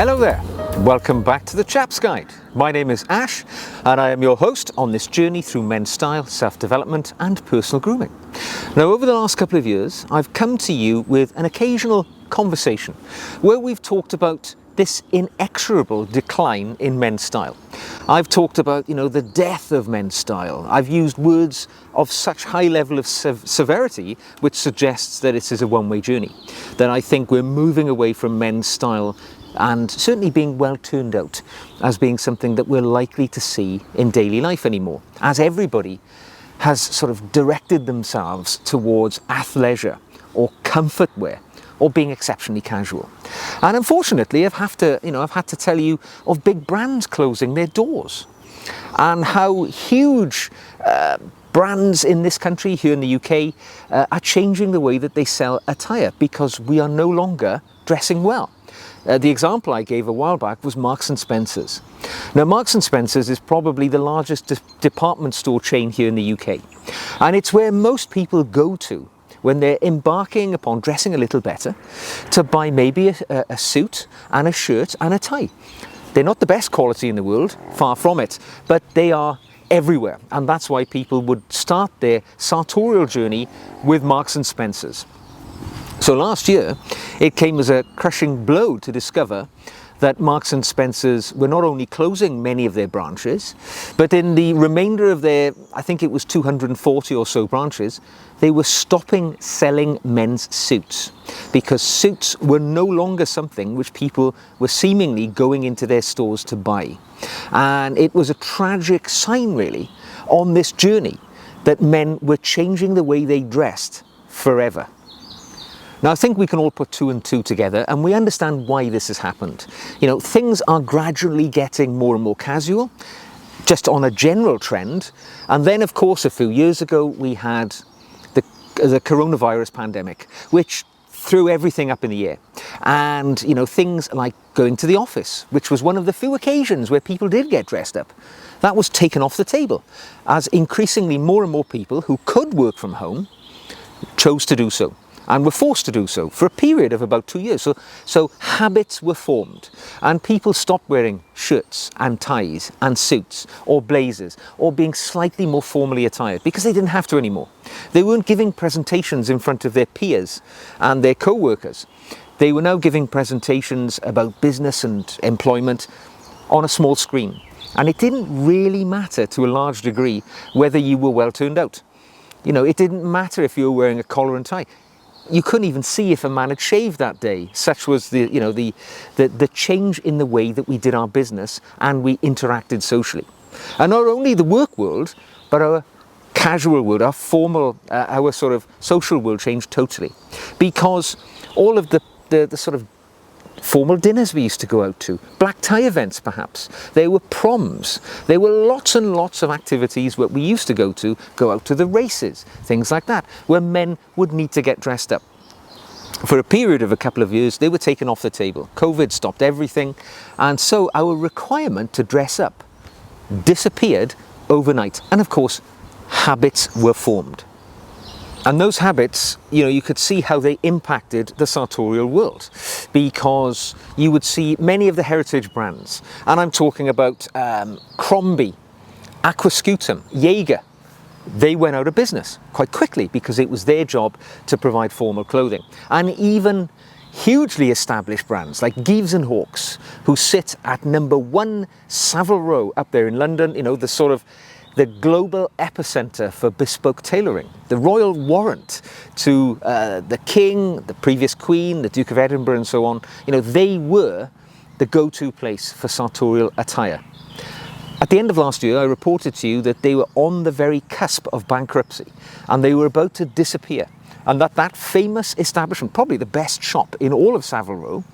Hello there, welcome back to the Chap's Guide. My name is Ash and I am your host on this journey through men's style, self-development and personal grooming. Now over the last couple of years I've come to you with an occasional conversation where we've talked about this inexorable decline in men's style. I've talked about, the death of men's style. I've used words of such high level of severity which suggests that this is a one-way journey, that I think we're moving away from men's style and certainly being well turned out as being something that we're likely to see in daily life anymore, as everybody has sort of directed themselves towards athleisure or comfort wear or being exceptionally casual. And unfortunately I've had to tell you of big brands closing their doors and how huge brands in this country, here in the UK, are changing the way that they sell attire because we are no longer dressing well. The example I gave a while back was Marks & Spencer's. Now Marks & Spencer's is probably the largest department store chain here in the UK, and it's where most people go to when they're embarking upon dressing a little better to buy maybe a suit and a shirt and a tie. They're not the best quality in the world, far from it, but they are everywhere, and that's why people would start their sartorial journey with Marks & Spencer's. So last year, it came as a crushing blow to discover that Marks & Spencer's were not only closing many of their branches, but in the remainder of their, I think it was 240 or so branches, they were stopping selling men's suits because suits were no longer something which people were seemingly going into their stores to buy. And it was a tragic sign really on this journey that men were changing the way they dressed forever. Now I think we can all put two and two together and we understand why this has happened. Things are gradually getting more and more casual, just on a general trend. And then of course a few years ago we had the coronavirus pandemic, which threw everything up in the air. And things like going to the office, which was one of the few occasions where people did get dressed up, that was taken off the table as increasingly more and more people who could work from home chose to do so, and were forced to do so for a period of about 2 years. So habits were formed and people stopped wearing shirts and ties and suits or blazers or being slightly more formally attired because they didn't have to anymore. They weren't giving presentations in front of their peers and their co-workers. They were now giving presentations about business and employment on a small screen. And it didn't really matter to a large degree whether you were well turned out. It didn't matter if you were wearing a collar and tie. You couldn't even see if a man had shaved that day. Such was the change in the way that we did our business and we interacted socially. And not only the work world, but our casual world, our formal, our sort of social world changed totally. Because all of the sort of formal dinners we used to go out to, black tie events perhaps, there were proms, there were lots and lots of activities that we used to go out to the races, things like that, where men would need to get dressed up. For a period of a couple of years, they were taken off the table. COVID stopped everything, and so our requirement to dress up disappeared overnight. And of course, habits were formed. And those habits, you could see how they impacted the sartorial world, because you would see many of the heritage brands, and I'm talking about Crombie, Aquascutum, Jaeger, they went out of business quite quickly because it was their job to provide formal clothing. And even hugely established brands like Gives & Hawkes, who sit at number 1 Savile Row up there in London, the global epicenter for bespoke tailoring, the royal warrant to the king, the previous queen, the Duke of Edinburgh and so on. They were the go-to place for sartorial attire. At the end of last year, I reported to you that they were on the very cusp of bankruptcy and they were about to disappear, and that famous establishment, probably the best shop in all of Savile Row,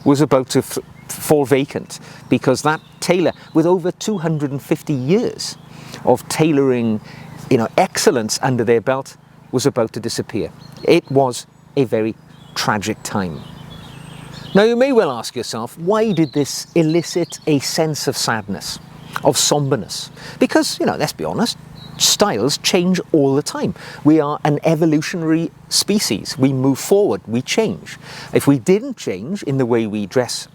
was about to fall vacant because that tailor, with over 250 years of tailoring, excellence under their belt, was about to disappear. It was a very tragic time. Now you may well ask yourself, why did this elicit a sense of sadness, of somberness? Because, let's be honest, styles change all the time. We are an evolutionary species. We move forward, we change. If we didn't change in the way we dress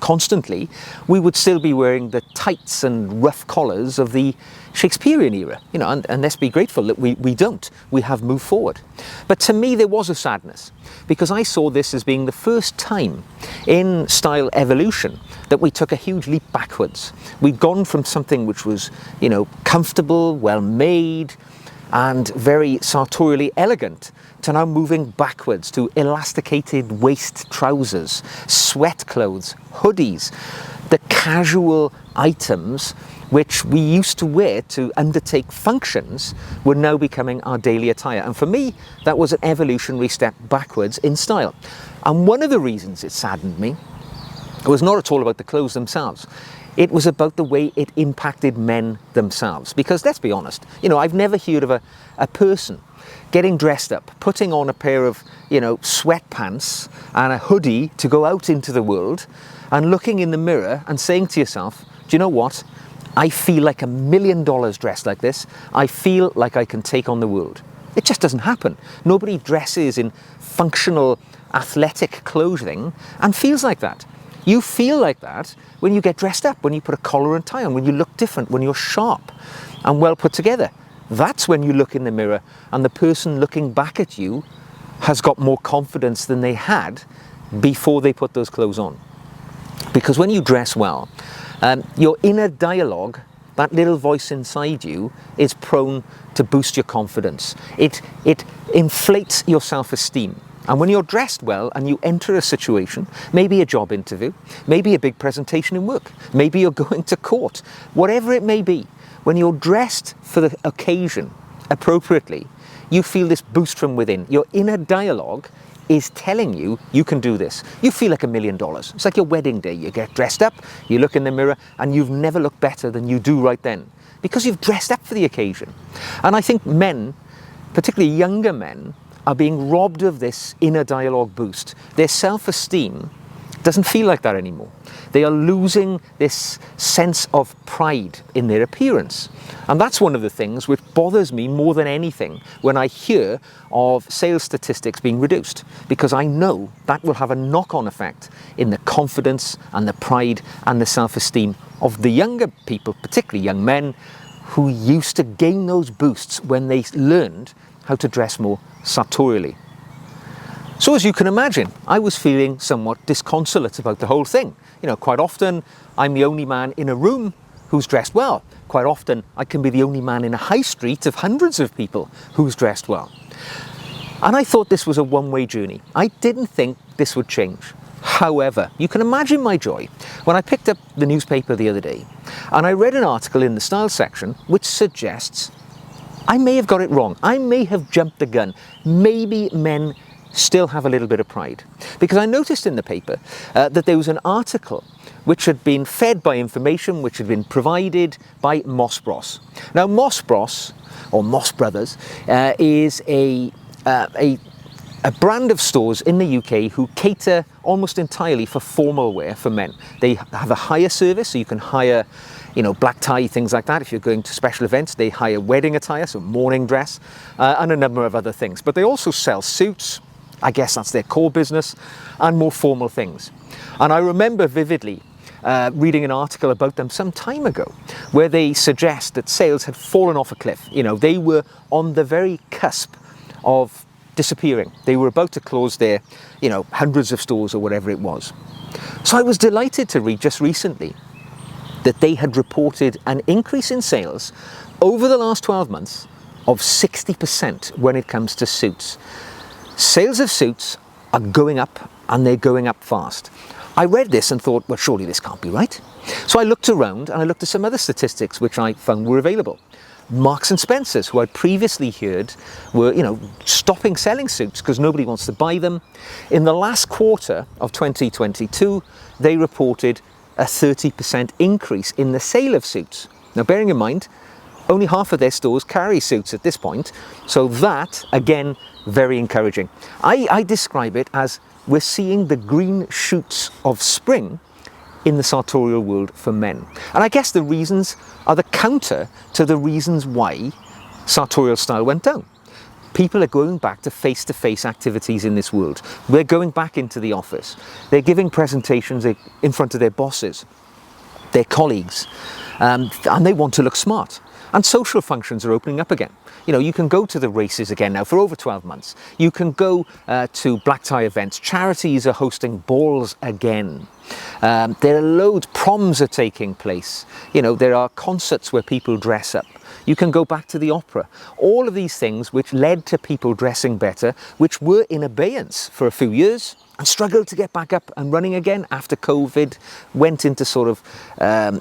constantly, we would still be wearing the tights and rough collars of the Shakespearean era, and let's be grateful that we don't. We have moved forward. But to me, there was a sadness, because I saw this as being the first time in style evolution that we took a huge leap backwards. We'd gone from something which was, comfortable, well-made, and very sartorially elegant, to now moving backwards to elasticated waist trousers, sweat clothes, hoodies, the casual items which we used to wear to undertake functions were now becoming our daily attire. And for me, that was an evolutionary step backwards in style. And one of the reasons it saddened me was not at all about the clothes themselves. It was about the way it impacted men themselves. Because let's be honest, I've never heard of a person getting dressed up, putting on a pair of, sweatpants and a hoodie to go out into the world, and looking in the mirror and saying to yourself, do you know what? I feel like $1 million dressed like this. I feel like I can take on the world. It just doesn't happen. Nobody dresses in functional, athletic clothing and feels like that. You feel like that when you get dressed up, when you put a collar and tie on, when you look different, when you're sharp and well put together. That's when you look in the mirror and the person looking back at you has got more confidence than they had before they put those clothes on. Because when you dress well, your inner dialogue, that little voice inside you, is prone to boost your confidence. It inflates your self-esteem. And when you're dressed well and you enter a situation, maybe a job interview, maybe a big presentation in work, maybe you're going to court, whatever it may be, when you're dressed for the occasion appropriately, you feel this boost from within. Your inner dialogue is telling you you can do this. You feel like $1 million. It's like your wedding day. You get dressed up, you look in the mirror, and you've never looked better than you do right then, because you've dressed up for the occasion. And I think men, particularly younger men, are being robbed of this inner dialogue boost. Their self-esteem doesn't feel like that anymore. They are losing this sense of pride in their appearance. And that's one of the things which bothers me more than anything when I hear of sales statistics being reduced, because I know that will have a knock-on effect in the confidence and the pride and the self-esteem of the younger people, particularly young men, who used to gain those boosts when they learned how to dress more sartorially. So as you can imagine, I was feeling somewhat disconsolate about the whole thing. Quite often I'm the only man in a room who's dressed well. Quite often I can be the only man in a high street of hundreds of people who's dressed well. And I thought this was a one-way journey. I didn't think this would change. However, you can imagine my joy when I picked up the newspaper the other day and I read an article in the style section which suggests I may have got it wrong. I may have jumped the gun. Maybe men still have a little bit of pride. Because I noticed in the paper that there was an article which had been fed by information which had been provided by Moss Bros. Now Moss Bros, or Moss Brothers, is a brand of stores in the UK who cater almost entirely for formal wear for men. They have a hire service, so you can hire black tie, things like that. If you're going to special events, they hire wedding attire, so morning dress, and a number of other things. But they also sell suits, I guess that's their core business, and more formal things. And I remember vividly reading an article about them some time ago, where they suggest that sales had fallen off a cliff. They were on the very cusp of disappearing. They were about to close their, hundreds of stores or whatever it was. So I was delighted to read just recently that they had reported an increase in sales over the last 12 months of 60% when it comes to suits. Sales of suits are going up, and they're going up fast. I read this and thought, well, surely this can't be right. So I looked around and I looked at some other statistics which I found were available. Marks and Spencer's, who I'd previously heard were, stopping selling suits because nobody wants to buy them. In the last quarter of 2022, they reported a 30% increase in the sale of suits. Now, bearing in mind, only half of their stores carry suits at this point, so that, again, very encouraging. I describe it as we're seeing the green shoots of spring in the sartorial world for men. And I guess the reasons are the counter to the reasons why sartorial style went down. People are going back to face-to-face activities in this world. They're going back into the office. They're giving presentations in front of their bosses, their colleagues, and they want to look smart. And social functions are opening up again. You know, you can go to the races again now for over 12 months. You can go to black tie events. Charities are hosting balls again. There are loads, proms are taking place. You know, there are concerts where people dress up. You can go back to the opera. All of these things which led to people dressing better, which were in abeyance for a few years and struggled to get back up and running again after COVID went into sort of,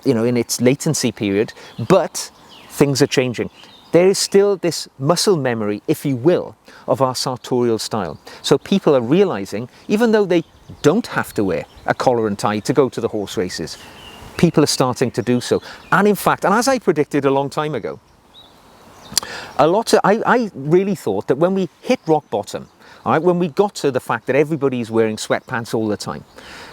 you know, in its latency period. But things are changing. There is still this muscle memory, if you will, of our sartorial style. So people are realizing, even though they don't have to wear a collar and tie to go to the horse races, people are starting to do so. And in fact, and as I predicted a long time ago, I really thought that when we hit rock bottom, all right, when we got to the fact that everybody's wearing sweatpants all the time,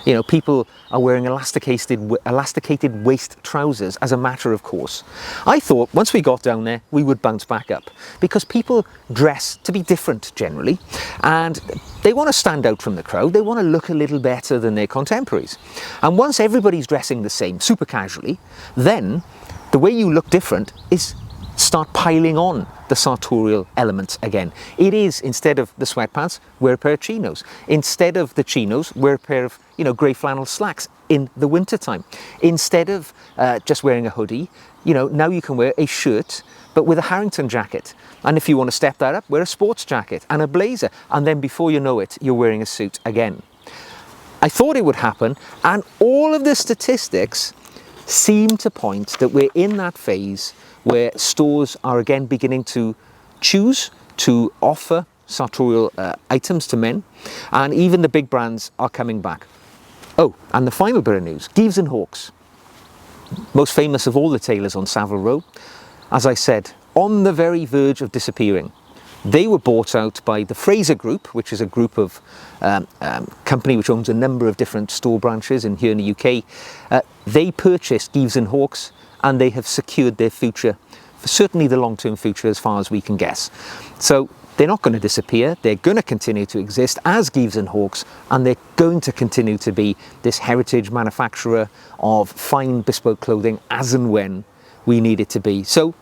you know, people are wearing elasticated waist trousers as a matter of course. I thought once we got down there, we would bounce back up because people dress to be different generally, and they want to stand out from the crowd. They want to look a little better than their contemporaries. And once everybody's dressing the same, super casually, then the way you look different is start piling on the sartorial elements again. It is, instead of the sweatpants, wear a pair of chinos. Instead of the chinos, wear a pair of, you know, grey flannel slacks in the winter time. Instead of just wearing a hoodie, you know, now you can wear a shirt but with a Harrington jacket. And if you want to step that up, wear a sports jacket and a blazer. And then before you know it, you're wearing a suit again. I thought it would happen, and all of the statistics seem to point that we're in that phase where stores are again beginning to choose to offer sartorial items to men, and even the big brands are coming back. Oh, and the final bit of news, Geeves and Hawkes, most famous of all the tailors on Savile Row, as I said, on the very verge of disappearing. They were bought out by the Fraser Group, which is a group of company which owns a number of different store branches here in the UK. They purchased Geeves and Hawkes, and they have secured their future, certainly the long-term future as far as we can guess. So they're not going to disappear. They're going to continue to exist as Geeves and Hawkes, and they're going to continue to be this heritage manufacturer of fine bespoke clothing as and when we need it to be. So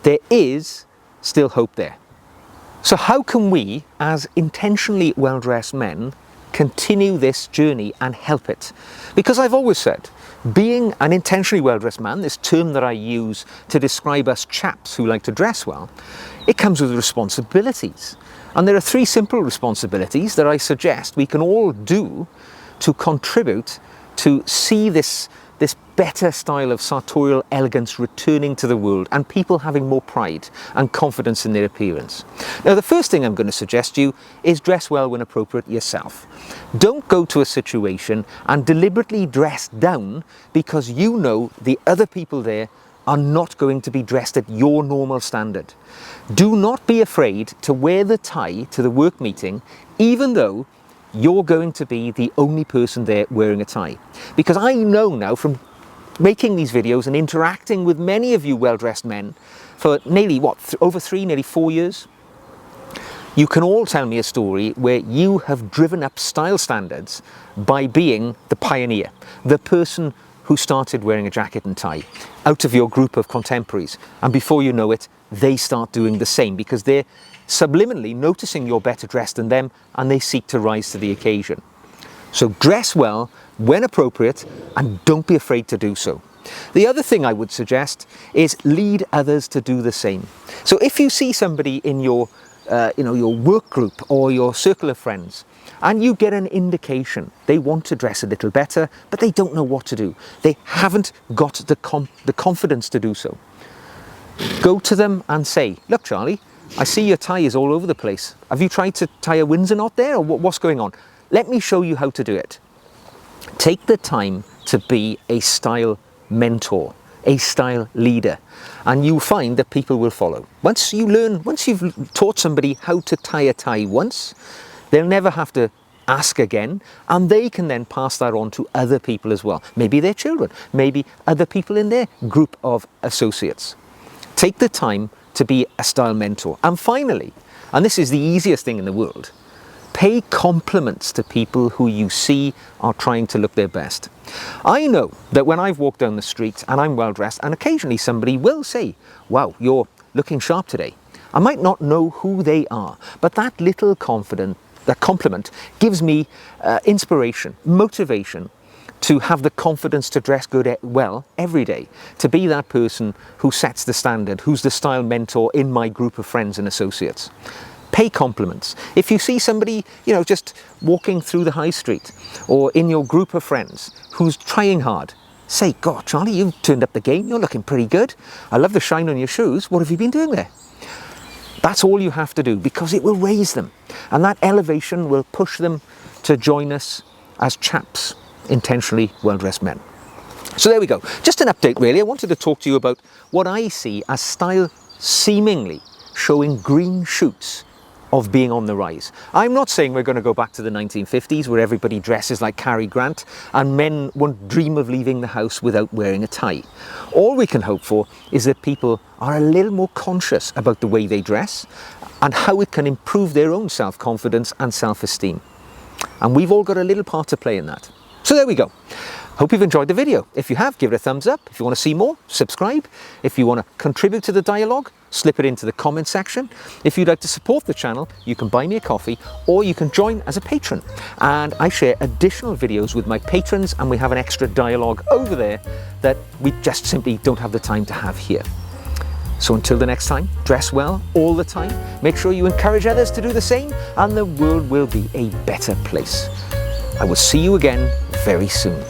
there is still hope there. So how can we, as intentionally well-dressed men, continue this journey and help it? Because I've always said, being an intentionally well-dressed man, this term that I use to describe us chaps who like to dress well, it comes with responsibilities. And there are three simple responsibilities that I suggest we can all do to contribute to see this better style of sartorial elegance returning to the world and people having more pride and confidence in their appearance. Now, the first thing I'm going to suggest to you is dress well when appropriate yourself. Don't go to a situation and deliberately dress down because you know the other people there are not going to be dressed at your normal standard. Do not be afraid to wear the tie to the work meeting, even though you're going to be the only person there wearing a tie. Because I know now from making these videos and interacting with many of you well-dressed men for nearly, nearly 4 years, you can all tell me a story where you have driven up style standards by being the pioneer, the person who started wearing a jacket and tie out of your group of contemporaries. And before you know it, they start doing the same because they're subliminally noticing you're better dressed than them and they seek to rise to the occasion. So dress well when appropriate and don't be afraid to do so. The other thing I would suggest is lead others to do the same. So if you see somebody in your your work group or your circle of friends and you get an indication they want to dress a little better but they don't know what to do, they haven't got the confidence to do so, go to them and say, look Charlie, I see your tie is all over the place. Have you tried to tie a Windsor knot there, or what's going on? Let me show you how to do it. Take the time to be a style mentor, a style leader, and you'll find that people will follow. Once you've taught somebody how to tie a tie once, they'll never have to ask again, and they can then pass that on to other people as well. Maybe their children, maybe other people in their group of associates. Take the time to be a style mentor. And finally, and this is the easiest thing in the world, pay compliments to people who you see are trying to look their best. I know that when I've walked down the street and I'm well dressed, and occasionally somebody will say, wow, you're looking sharp today. I might not know who they are, but that little compliment gives me inspiration, motivation to have the confidence to dress well every day, to be that person who sets the standard, who's the style mentor in my group of friends and associates. Pay compliments. If you see somebody, just walking through the high street or in your group of friends who's trying hard, say, God, Charlie, you've turned up the game. You're looking pretty good. I love the shine on your shoes. What have you been doing there? That's all you have to do, because it will raise them. And that elevation will push them to join us as chaps, intentionally well-dressed men. So there we go. Just an update, really. I wanted to talk to you about what I see as style seemingly showing green shoots of being on the rise. I'm not saying we're going to go back to the 1950s where everybody dresses like Cary Grant and men won't dream of leaving the house without wearing a tie. All we can hope for is that people are a little more conscious about the way they dress and how it can improve their own self-confidence and self-esteem. And we've all got a little part to play in that. So there we go. Hope you've enjoyed the video. If you have, give it a thumbs up. If you want to see more, subscribe. If you want to contribute to the dialogue, slip it into the comment section. If you'd like to support the channel, you can buy me a coffee or you can join as a patron. And I share additional videos with my patrons, and we have an extra dialogue over there that we just simply don't have the time to have here. So until the next time, dress well all the time. Make sure you encourage others to do the same, and the world will be a better place. I will see you again very soon.